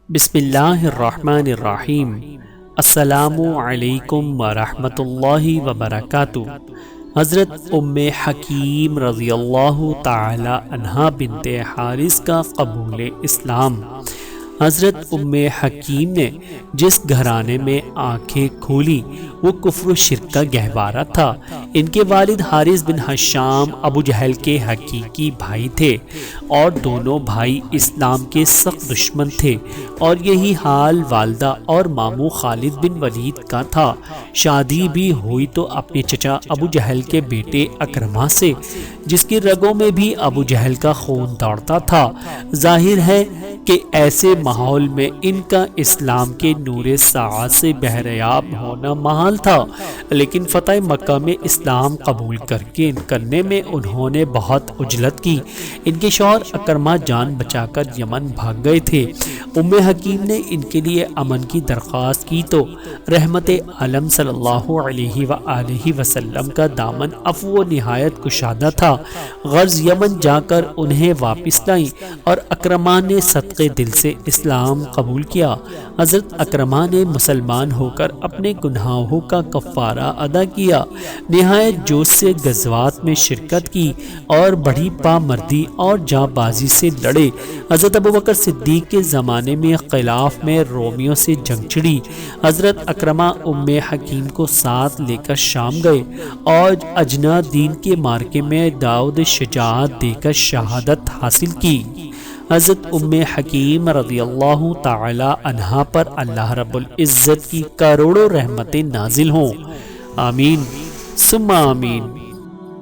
بسم اللہ الرحمن الرحیم۔ السلام علیکم ورحمۃ اللہ وبرکاتہ۔ حضرت ام حکیم رضی اللہ تعالی عنہا بنت حارث کا قبول اسلام۔ حضرت ام حکیم نے جس گھرانے میں آنکھیں کھولی وہ کفر و شرک کا گہوارہ تھا۔ ان کے والد حارث بن حشام ابو جہل کے حقیقی بھائی تھے اور دونوں بھائی اسلام کے سخت دشمن تھے، اور یہی حال والدہ اور ماموں خالد بن ولید کا تھا۔ شادی بھی ہوئی تو اپنے چچا ابو جہل کے بیٹے اکرمہ سے، جس کی رگوں میں بھی ابو جہل کا خون دوڑتا تھا۔ ظاہر ہے کہ ایسے ماحول میں ان کا اسلام کے نور سعادت سے بہریاب ہونا محال تھا، لیکن فتح مکہ میں اسلام قبول کرنے میں انہوں نے بہت عجلت کی۔ ان کے شوہر اکرمہ جان بچا کر یمن بھاگ گئے تھے۔ ام حکیم نے ان کے لیے امن کی درخواست کی تو رحمت عالم صلی اللہ علیہ وآلہ وسلم کا دامن عفو و نہایت کشادہ تھا۔ غرض یمن جا کر انہیں واپس لائیں اور اکرمہ نے صدقے دل سے اسلام قبول کیا۔ حضرت اکرمہ نے مسلمان ہو کر اپنے گناہوں کا کفارہ ادا کیا، نہایت جوش سے غزوات میں شرکت کی اور بڑی پامردی اور جاں بازی سے لڑے۔ حضرت ابوبکر صدیق کے زمانے میں خلاف میں رومیوں سے جنگ چھڑی۔ حضرت اکرمہ ام حکیم کو ساتھ لے کر شام گئے اور اجنا دین کے مارکے میں داؤد شجاعت دے کر شہادت حاصل کی۔ حضرت ام حکیم رضی اللہ تعالی عنہا پر اللہ رب العزت کی کروڑوں رحمتیں نازل ہوں۔ آمین ثم آمین۔